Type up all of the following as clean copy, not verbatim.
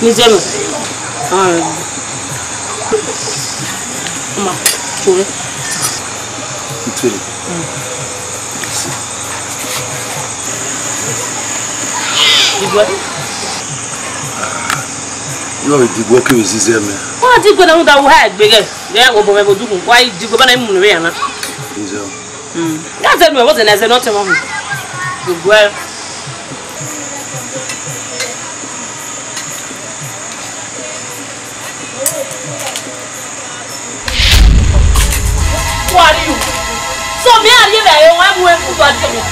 Nizeme. Ama, chule. Chule. Digwe. Yo digwe ke nzizeme. Wa digwe na muda wo ha gbege. Ya go bo me bodugun. Wa digwe bana mu nwe yana. Nzo. Ya ze no wo ze na ze no te mo. Digwe. Who are you? So me and you are one way food or something.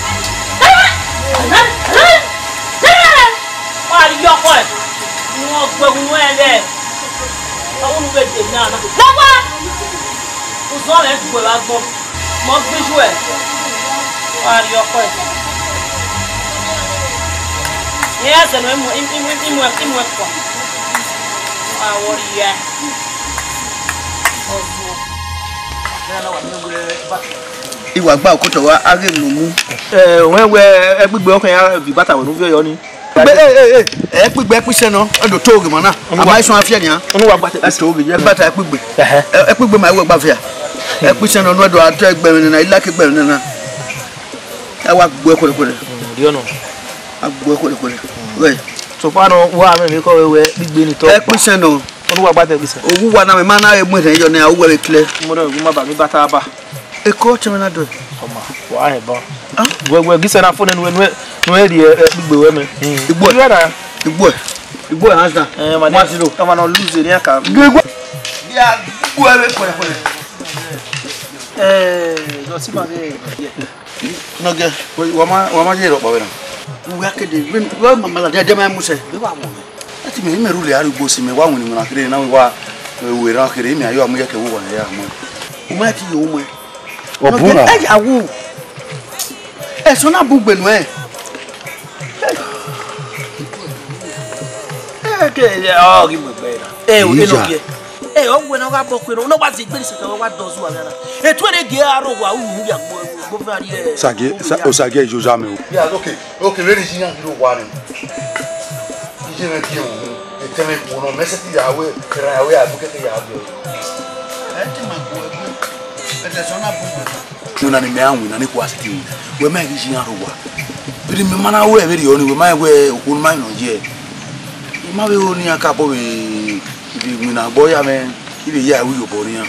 What are you for? You want to go there? I won't wait now. No one. Who's on it? Go back home. Must be sure. What are you for? Yes, and I'm for. I worry, yeah. Iwa gba okoto wa age numu we egbegbe okan ya bi bata wonu fi yo ni egbegbe pise no odo togi mo na ama isun afia ni onu wa bata togi je bata egbegbe ma we gba fia epise no odo ato egbe ni na ilake gbe ni na e wa gbo ekole ri ono agbo ekole we so fa no wa me ko we gbigbe ni to epise no onu wa bata gbise owu wa na me ma na emu re yo ni a wo re kle mo do ma ba mi bata ba eko chemena do oma wa he ba we gise na phone no e di gbigbe we me igbo answer ma ti lo ma no lose ni aka igbo ya igbo e ko do si ma ge no ge Wa ma je ro pa we na. we akede we mama la de ma muse Be wa mo. Ati me me rule arugbo si me wa woni mo na kire na wa we ra kire mi ayo amuye ke wo wa ya mo. o ma ti yo mo Obuna. e awu e so na bugbe nu e ke o gi mo gbe na o no ye o gbe na ga bo kwero no ba ti gbe se ka wa do zu ara e tu ere ge aro wa wu ya gbo fari e Sage jo jamais. ya okay ready jinya ro wa ni ije na ki o e teme ko no mese ti ya we kra we a buke ti ya bi e ti ma ko e so na bugbe Tuna ni me anwu na ni ko asiti we ma gi jinya ro wa. Biri me mana we be ri oni we ma we okun ma no je. Ma we oni aka bo we bi mu na gbo ya me ibe ya wi yo bo ni ya.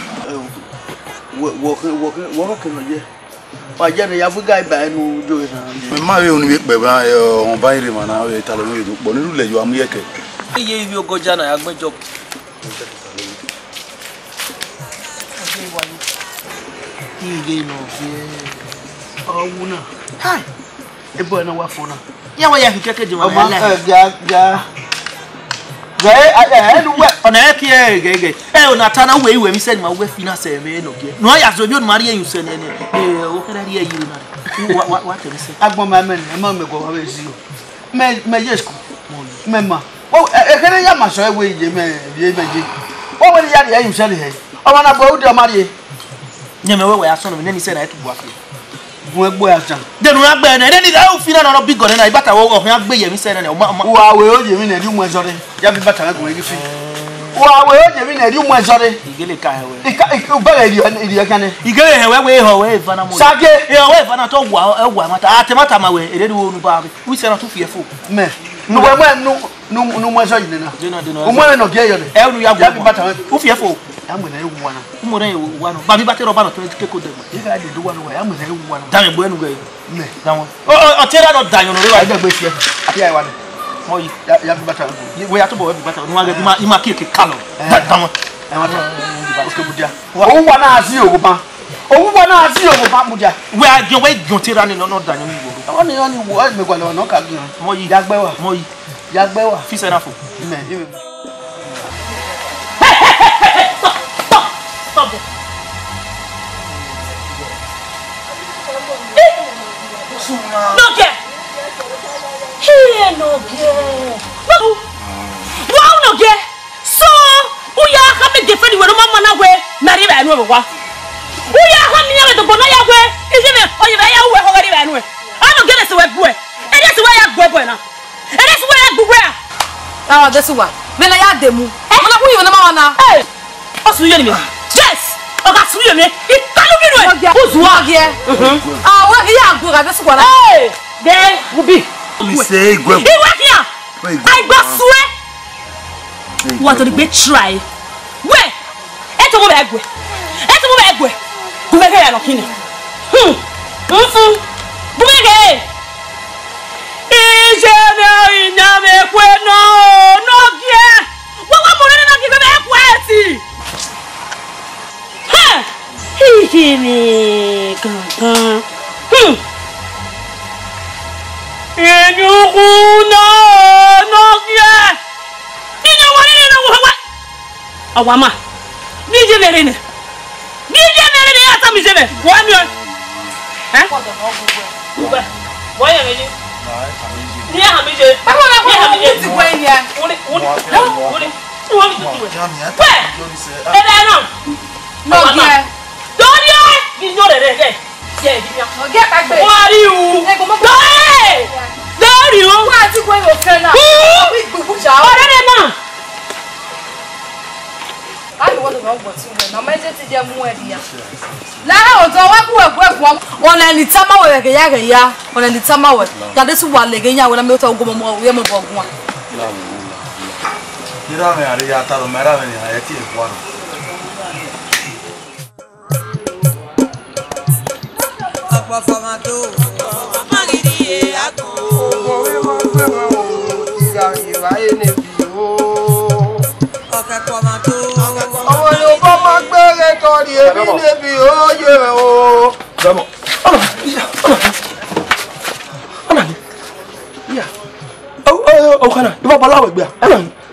wo ke no je wa je ne ya fu ga ba nu jo na Me ma we oni be pe ba on ba ire mana we ta lo we do po ni rule yo amuye ke. iye ibi ogoja na agbejo iye no je owu na hai e bo na wa fo na ya wa ya keke je wa la ja nu we ona eki gege ona tana we iwe mi se ma we fina se me no ge no ya so bi on mari yin se ne o kere ri eyi na wa te mi se agbon ma men e ma me go wa we si o me jesku me ma o e kere ya ma so e we je me bi me je o we ya ri yin se le he o ma na bo o de mari nyeme we aso no ni se na etu bo afi gun egbo ya chan denu agbe na ni da o fina no big gun na ibata wo ohun agbe ye mi se na wa we o je mi na ri mu ezore ya bi bata gun egi fi wa we o je mi na ri mu ezore igele ka hewe o ba ri kan igele hewe we ho we fana mo sage we fana to wa mata ate mata ma we ere di wo nu ba we se na to fie fo me no we no no mo so yin na Dino. o mo no ge yo le E unu ya ya bi bata u fi efo. ya mo na ewu wana Umo re wa no. Ba bi bata ro ba no to ke ko de. ye ga de do wana wa ya mo na ewu wana Da me bo enu ge. me Dan won. O tira no dan yo no re wa. ai da gbe fi ati ai wana Mo yi. ya bi bata We ya to bo bi bata. No wa ge ima ki kalo. Dan won. ai wana o ke budia o wana asi o ba o wana asi o ba budia We agion tira ni no dan yo mi bo. oni wo me gwa lo no ka gi Mo yi. ya gbe wa Mo yi. ya gbe wa Fi se na fo. me Stop. No get. Here no get. Wow no get. So, uya kame defend we no mama na we mari ba nu wa. Uya kame ya to bona ya we. Ije me oye ba ya we ho gari ba nu. I no get this we gwe. E this we ya gwe boy na. E this we ya gwe. Ah, this one. Me na ya demu. Mo na ku yo na mama na. Eh. Osu ye ni me. Yes. Oga su ye me. Ikalu bi nu e. Ozu agie. Ah, wa ya go ga this one. Hey. Then Ubi. mi se igwe Iwe kia. I go swear. What the big try? Where? Eto mo be egwe. Eto mo be egwe. Gumege ya no kini. Gumege. Ije me ina me kwe no gie. Wa mo re na ki be kwe ti. Ha! Hi mi kan. Enyukuna nokia. Nina wani na wawa. Awama. Nije merene. Nije merene ata mijebe. Wami o. Uba. Waya meji. Ni ha mije. Ba mo na ku ti gwe ni. Uli. Wami tu tu. Pe. Ede na. No gie. Doria. Ni no re. Ye di ya. No gie ka gbe. Wari u. E go mo. Dore. Dori o. Wa ti gwe yo fe na. Wi gugu ja. Ọ̀rẹ́ náà. Ai wo do no go ti we na me je ti je mu e dia. La o to wa ku egwu. Ona ni tama we ke ya. Ona ni tama we. Ya de su wa le ge nya we na me to go mo we mo bo gun. ira me ari ya ta lo mera me ya ti e kwa Apa formato. Magiri e ako. Ọkẹ formato. àwọn Yorùbá máa gbére torí èmi níbi òye o. Vamos. Oh, kana. Iba balawe gbe.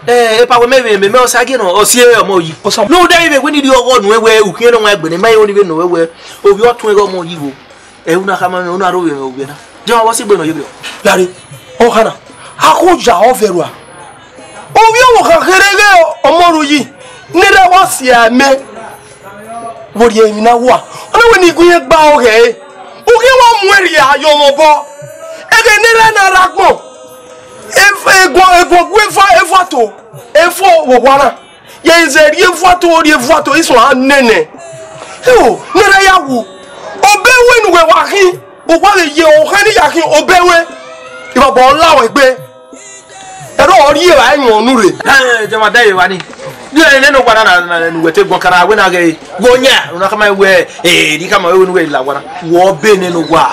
E pa we me o sage no o sie omo yi. No dey we ni di owo nu ewe ukin no wa gbe ni mai oni be no ewe. Obi otun ego omo yi wo. E una kama me una ro we obi na. Je wa si gbe no yegbe. Lare. O kana. Akuja o verua. Obi o kan kerege omo ru yi. Nere wa si ame. Bori emi na wa. Ona we ni gun ye gba o he. Ukin wa mu eri ayo mo bo. Ege nere na ragbon. Efo wogwana yenzeri efuato iso anene o nere yawo obewe nuwe wakin ogware ye o kan ni yakin obewe ibabo lawo egbe ero ori e wa yan onu re je ma dai wa ni ni no gwana na nuwete gon kana we na ge gonya una kama we di kama we nuwe la gwana wo be ne no gwa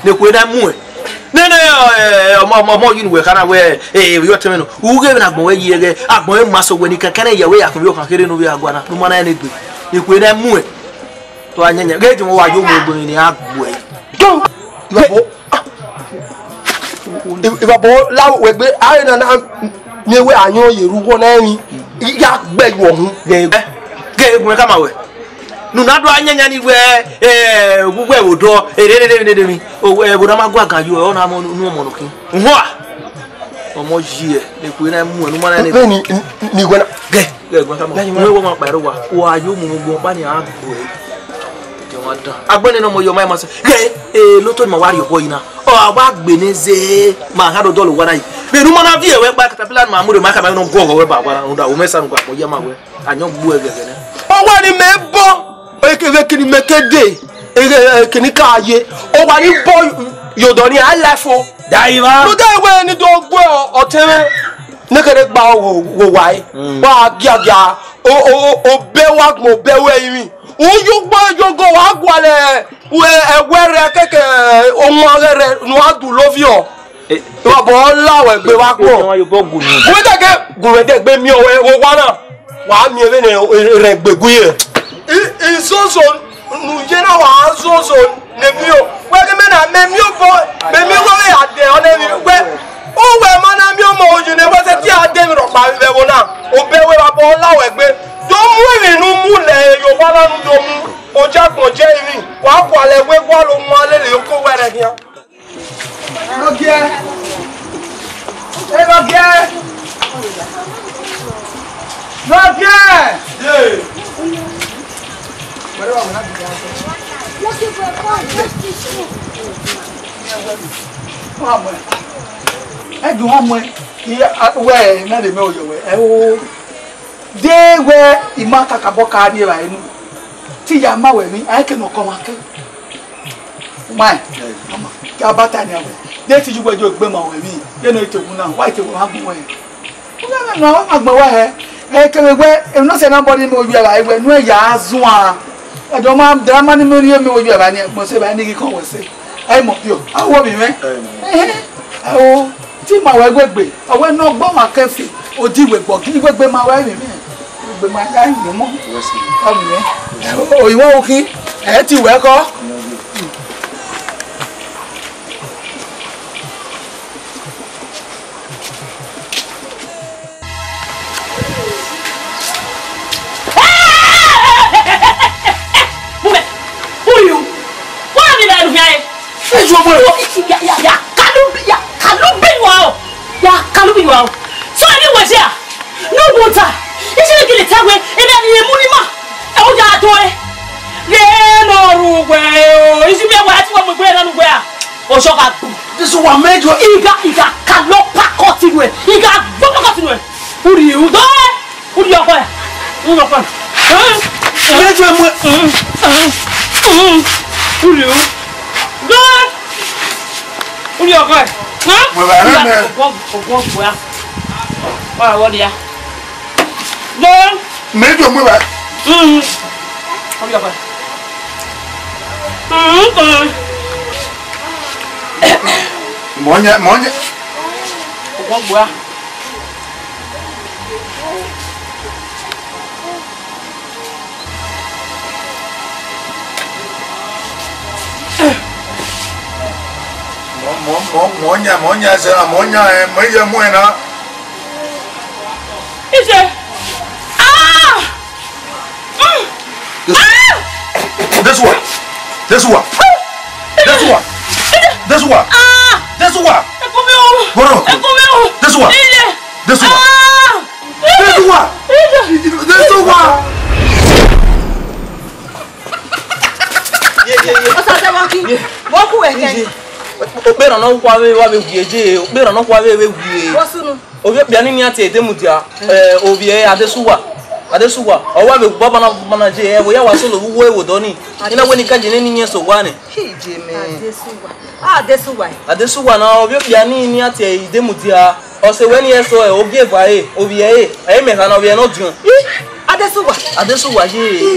ne ko da mu nene ọmọ yin we kana we yo temeno uge na gbon we yege agbon e maso we ni kankan ya we akun bi o kan kere no bi agwana no mana ne gbe ikwe na mu e to anyanya ge jimo wa yo mo gbon ni agbo e ibabo lawo we gbe are na ni we ayan yeru wo na ni ya gbe yo hun ge egun kama we nunado anyanya ni we gugwe wodo erere mi o bodo ma gwa kan yo na mo nu mo nokin ho a omo ji e le ku na mu enu mara ni ni gwa ge gwa kama we wo ma pa ro wa ayo mu gbo pa ni agbo e je wa dan agboni no mo yo mai ma se ge lo to mo wa ri obo ina o agba gbe ni ze ma ha do dolo wa nai be nu mana vi e we pa caterpillar ma mu re ma ka ba no go we ba wa no da o mesa no kwa ye ma we anyo gbu e gege ne o wa ni me bo ekebe kini mekede kini kaaye o wa ni bo yodoni alafo Daiva. No dai we ni do gbo oteme. Ne kere gba wo wai. Wa giagia o be wa gbo be we yin. O yo gbo yo go wa gwale we ewere keke o mo re no adu lovio. Wa bo lawe gbe wa ko. We da ke gure de gbe mi o wa na. Wa mi ebe ne re gbegu ye. Isoso nu jena wa soso ne mi o. We ke me na me mi o bo be mi wo we ade o ne mi we o we ma na mi o mo oju ne bo se ti ade mi ro pa be wo na. O be we ba bo lawe gbe. Do mu ri nu mu le yo wa na nu do mu. O ja kon je iri. Wa kwa le we gwa lo mo le le ko were hian. Rogie. Rogie. Rogie! Yeah. no say nobody mo you aba we no ya azu a e do ma drama ni mo ri me wo you aba ni mo se ba ni ki kon we se ai mo pio awo mi me awo ti ma we gbegbe awo no gbo ma kefi odi we gbo ki gbegbe ma wa mi me gbegbe ma ya ni mo o mi me o iwo o ki e ti we ko Wow. So anyway, yeah, no water. You should get it away, and then you money. Oh, yeah, do it. Yeah, no way. You should be aware of what we're going on. Oh, so this is what made you. Iga, cannot pack out in way. Iga, don't pack out in way. Who do you do? Who do you go? Who do you go? Who do you go? Who do you go? What dia? Don. Mejo mo ba. Monya. Ko gboa. Monya sera monya meje moena. Is it? This one. This one. Obera no kwa we wa be gieje obera no kwa we wie Wosunu obi biani ni ate edemudia obi adesuwa owa be baba na bana je e wo ya wa so lo wo ewodo ni ina we ni kaje ni nyen so wa ni hije me adesuwa na obi biani ni ate edemudia o se we ni eso e obi egba obi e me ha na obi no dun adesuwa je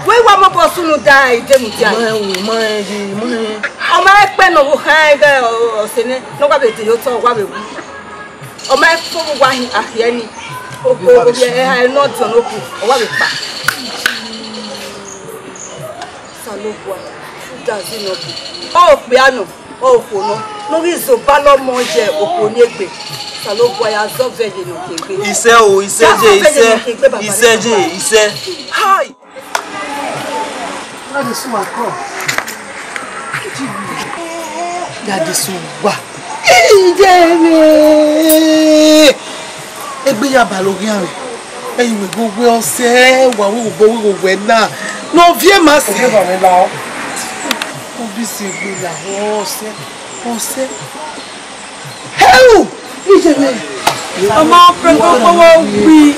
we wa mo bo sunu dai demudia o ma pe no wo han ga o se ne no gba be ti yo to wa be wu o ma fo wa ahia ni o be e no to no ku o wa be pa salogwa dazi no bi o pe anu o fo no ri zo ba lo mo je opo ni egbe salogwa ya zo veje no kegbe ise hi That is what I That is what. Egbeya balogian. Eyin we go we ose, wa we go we na. No vie ma se. Obi se egbeya ose. Hello! Ijeme. Ama prego ko wi.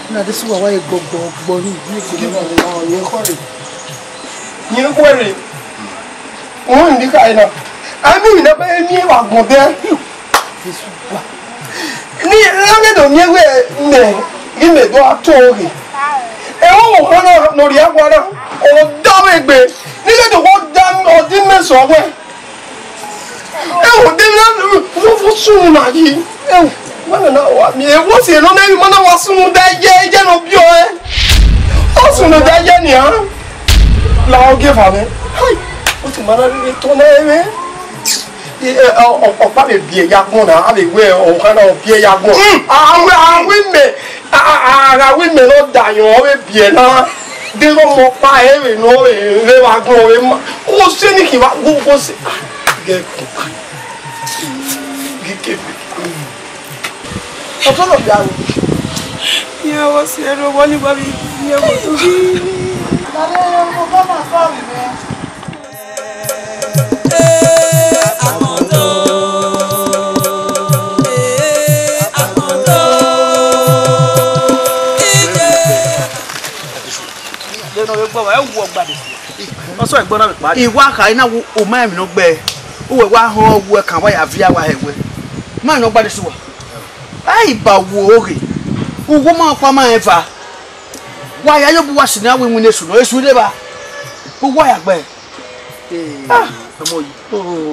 Na this is why gbogbo ni ko mo ni ko re o ndi ka ina ami na ba mi wa gun de ni lange do mi we ne ni me do atori e o mo no ri agwa na o da me gbe ni le do ko da o di me so we e o de na fo sun na yi e wọ́n náà wà mí ewó sì ló lẹ́yìn mọ́nà wá sunu dájẹ́ jẹ́ ló bí ọ ẹ́ ó sunu dájẹ́ nìyẹn làwọn gé fà mí ó sì máa ń tó náà ẹ́ ọ̀pá mi bí ẹ̀yà gbọ́n náà á lè wé ọ̀kan náà bí ẹ̀yà gbọ́n àwọn ìmẹ̀ ló dàyàn ọ̀rẹ́ bí ẹ̀ náà dé ló mọ pa ẹ̀rẹ̀ náà ẹ̀rẹ̀ wá gbọ́n ọ̀rẹ́ mọ́ ó sì ní kí wá gbogbo sí gẹ̀ẹ́kùn gígé ọtọ lọ bí àwọn ìyẹn wọ́n sí ẹ̀rọ wọ́n nígbà bí ìyẹn wọ́n tó bí lábẹ́ ọmọ bá máa fọ́ mi rẹ̀. ìwà àkàrí náà wò máa mi náà gbẹ ó wẹ̀ wá hàn ọ́ wẹ̀ kàn wáyà fíà wá ẹ̀wẹ̀ máa mi náà gbàdé sí wọ̀. Ai ba wori ugo ma kwa ma efa wa ya yo bu wa sina we mu nesu no esu de ba bu wa ya gbe amo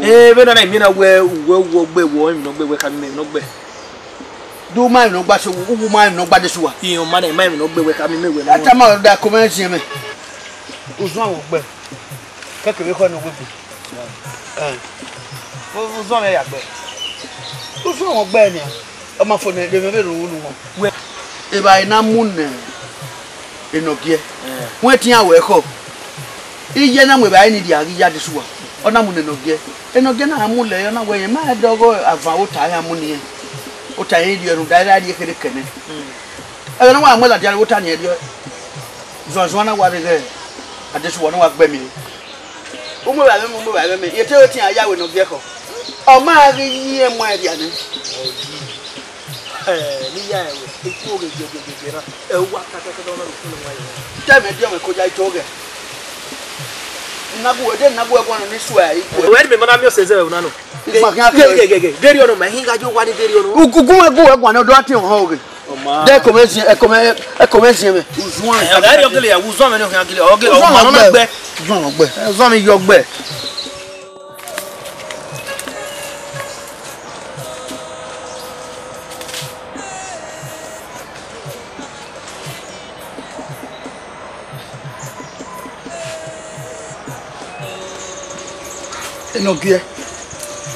yi be na mi na we gbe wo mi no gbe we ka mi no gbe do ma no gba so ugo ma no gba de so wa iyan ma na ma mi no gbe we ka mi mewe na ata ma da comment yen me ozu awon gbe kekere ko no gbe ozu me ya gbe ozu awon gbe ni ọmọ fọ ne de me ro nu won e ba ina mun enogie won ti awe ko iye na mo ba ni di ari ya de suwa ona mun enogie na amun le na we ma dogo ava o ta ya mun ni o ta yin di ru da di kere kene e na wa mo la di o ta ni di zo na wa de ade suwa na wa gbe mi o mo ba me ye te o ti aya we enogie ko o ma ri yin e mo ari ani ni ya ewe iku oge gege na ewa kaka na lu wa yo teme dia we ko ja itoge nabu ede nabu e kwa no ni so ai we me mana mi o seze we na no gege deri ono ma hinga jo wa ni deri ono ugugun egu e kwa no do ati ho oge de commerce me uzuan e ga ri ogele ya uzuan me no kan gele oge o ma no gbe uzuan mi yo gbe enogie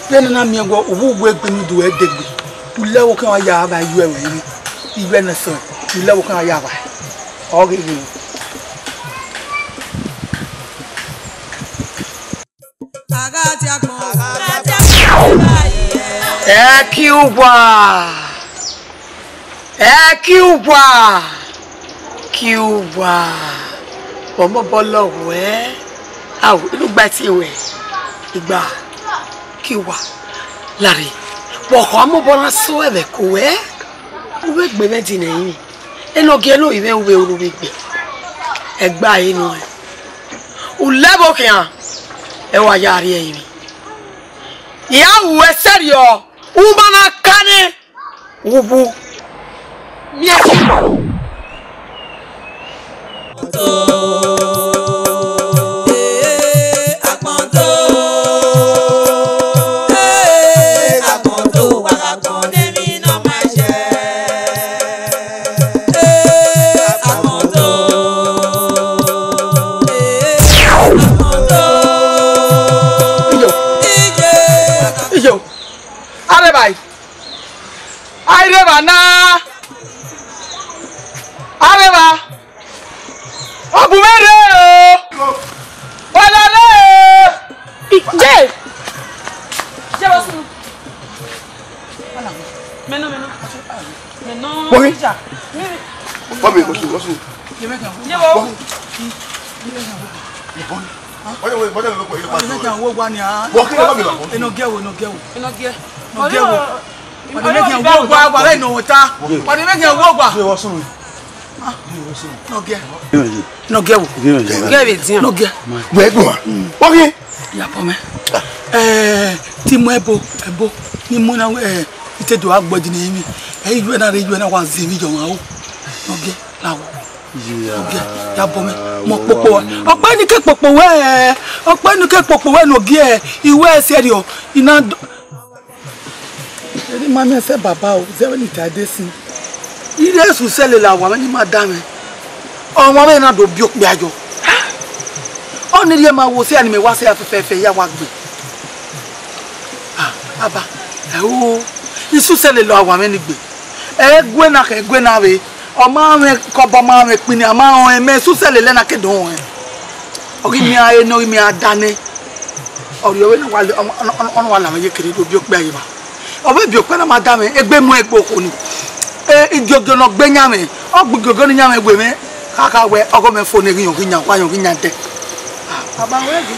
pena na miengo owu egbenu do edegbe ulewo kan ya ba yu ewe ni iwe na so ulewo kan ya ba oge ni agati agbon kiuba omo bolo we awu ilu gba ti we igba kiwa lari wo ko mo bona so ebe ko we uwe gbe meji neyin enogie lo iwe uwe uru gbe egba inu e ulebo kian e wa yari eyin ya uwe serio umana kane ubu miasi Areba Ogumere Olale Je wasu Meno oui ja Bobi wasu Yebo Nogia. Nogia. Nogia. Where go? Okay. Ya pome. Ti mo ebo ni mo na ite do agbodi ni mi. Yu na re yu na wa zemi jo wa o. Nogia lawo. Ya pome. Mo popo. Ope ni ke popo we. Ope ni ke popo we Nogia. Iwe serio. Ina Eri mama se baba o, ze ni tade sin. Ire su sele la wa ni madame. Ọmọ me na do bi okpe ajo. Oni ri ma wo se ani me wa se afefe ya wa gbe. Aba. O, isu sele la wa me ni gbe. Egwe na ke egwe na we. Ọmọ me ko ba ma me pin ama o me su sele le na ke don. Ogi mi aye no mi adane. Ori we na wa on wa na me ye kere do bi okpe aye ba. Obe bi okpe na madame egbe mu egbo ko ni. Ijojo no gbe nyame. Ogbogogo ni nyame egbe me. Kaka we ogo me phone ri yon kinya nte. Baba we gi.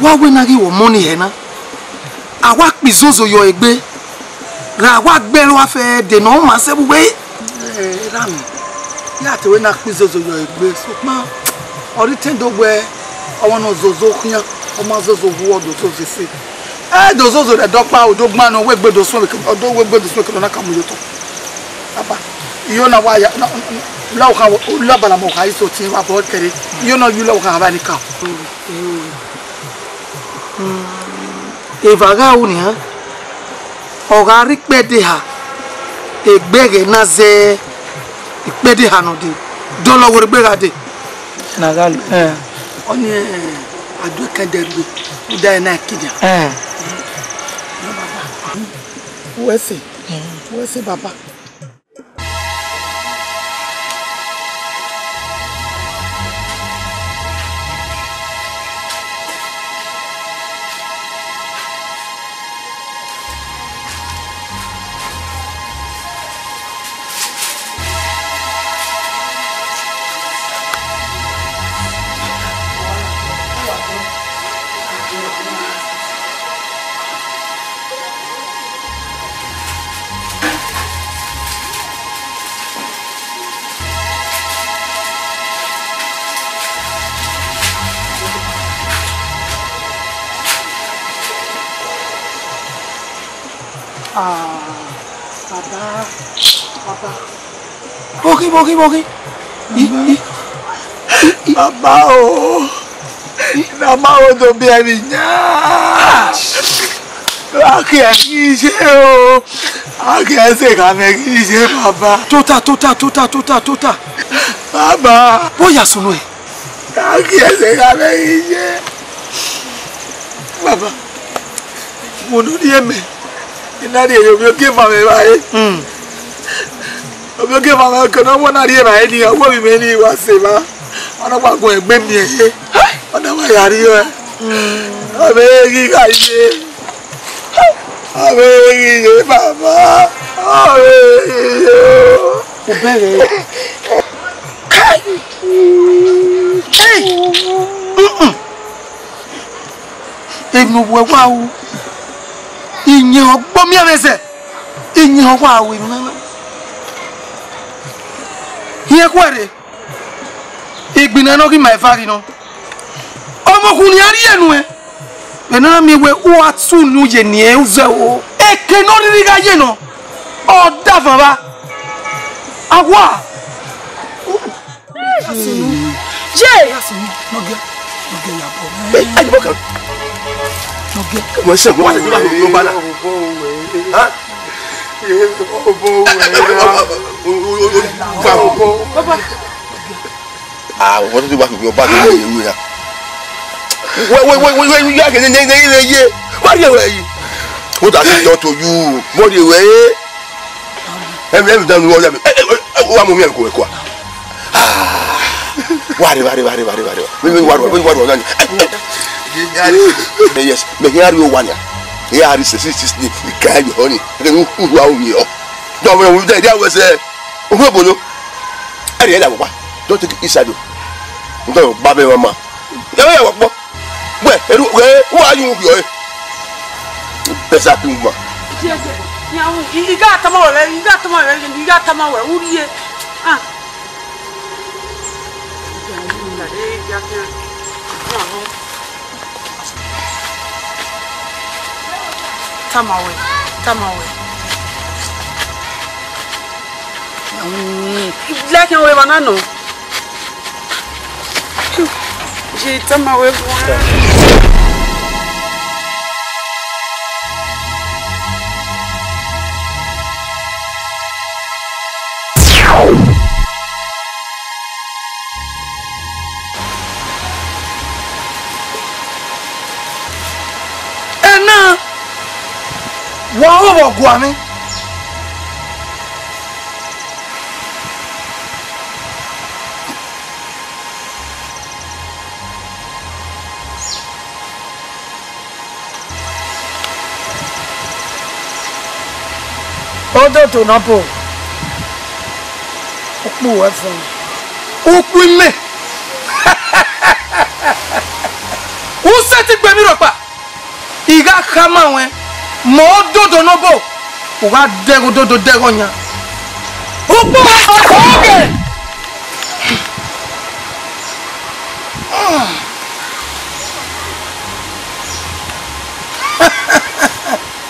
Wa we na ri wo money he na. Awa pizozo yo egbe. Ra wa gbe lo wa fe de no ma se bugbe. Rami. Ya te we na pizozo yo egbe. So ma ori tendo gbe awon no zozo kiyan. O ma zozo wo do so se. Do zozo de dokpa odogma no we gbe do so odo we gbe do so ke na kamuyoto. Papa. Iyo na wa ya law ka la bala mo ka iso tin wa bo kere iyo na yu law ka ba ni ka evaga uni ha o ga ri pede ha egbege na ze ipede ha no de do lo wo gbega de na gali oni adu ka derbe uda na kija wese baba Bogi. Baba o. Na ma o do bi ani nya. Aki se o. Aki se ka me ki se baba. Tota. Baba. Boya sunu e. Aki se ka me ki se. Baba. Mo no di eme. Ina de yo bi o ke fa me bae. Obi ke mama ko no wona ri ba ni owo mi me ni wa se ba ona gba gun egbe mi e ona wa yari o abe gi ka ise abe gi baba abe o bere kai enu wo wa o iyin ogbo mi amese iyin wa o mi Here kwere igbina no ki my fari no omokunrin ari enu e bena mi we o atunu ye ni e uze o eke no ri ga ye no o da fa ba agwa asunu je asunu no ge ya bo ayi bo kan no ge mo se mo wa se yo ba na ha what do you want to go back to you? Wait, you are getting a what are you? What has he done to you? What do you way? Every done what I'm yes, but here you one. Here is the guy you honey. Who are you? Don't know there was a Ubolo. I didn't have one. Don't take it inside you. Don't Baby Mama. Where who are you? Best up, you got tomorrow. You got tomorrow. Who Ah. Tamawe. Like you wanna know. She tamawe. Wọ́n wọ̀ gùn àmì. Ó dòtò náà pò. Ó pò wẹ́ fún mi. Ó pín mẹ́. Ó sẹ́tí gbẹ̀mí rọ̀ pa. Ìgá ká máa wẹ̀. Mo dodo no bo o ga dego dodo dego nya o po oge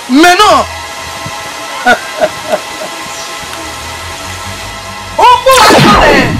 meno o po oge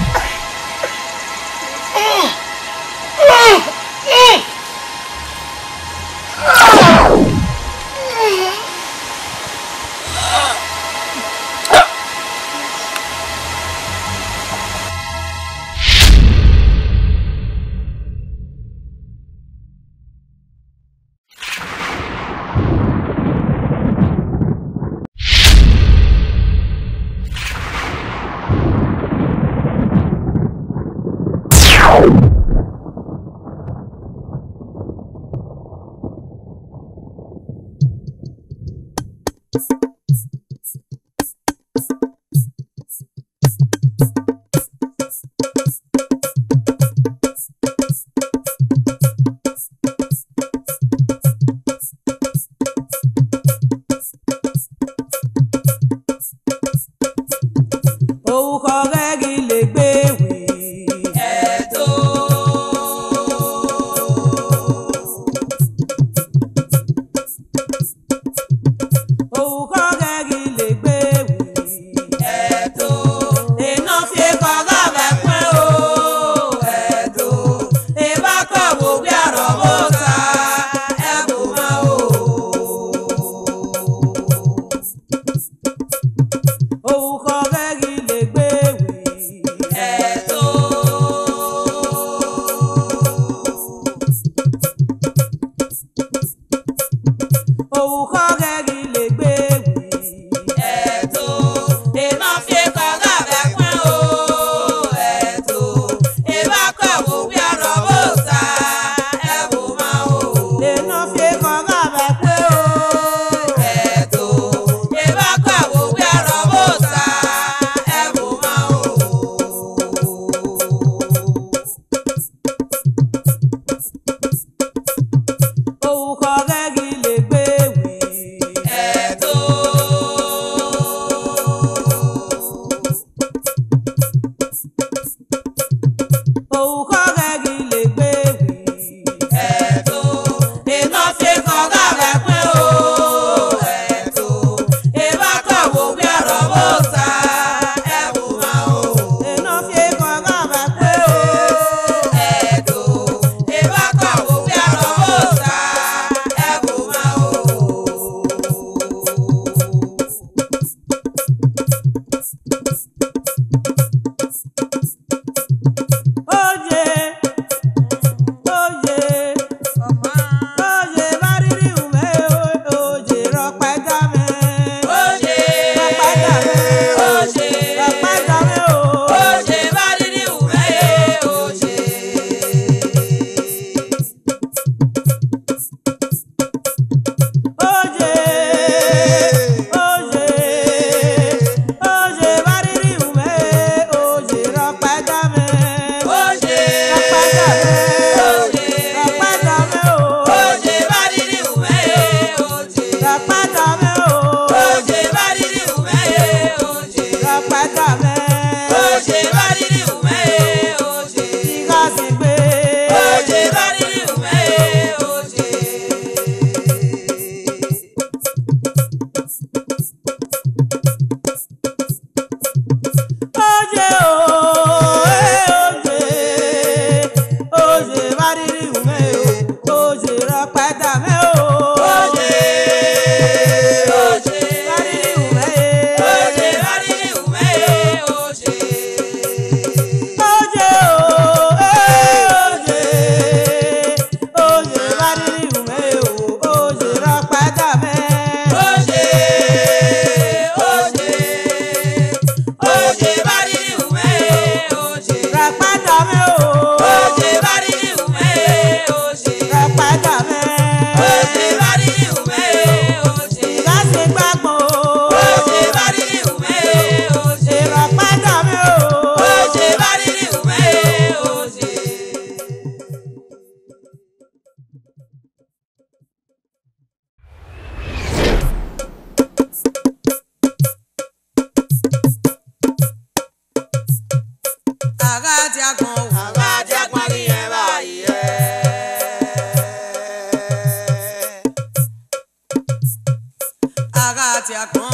Oje Agati akon riye baye. Agati akon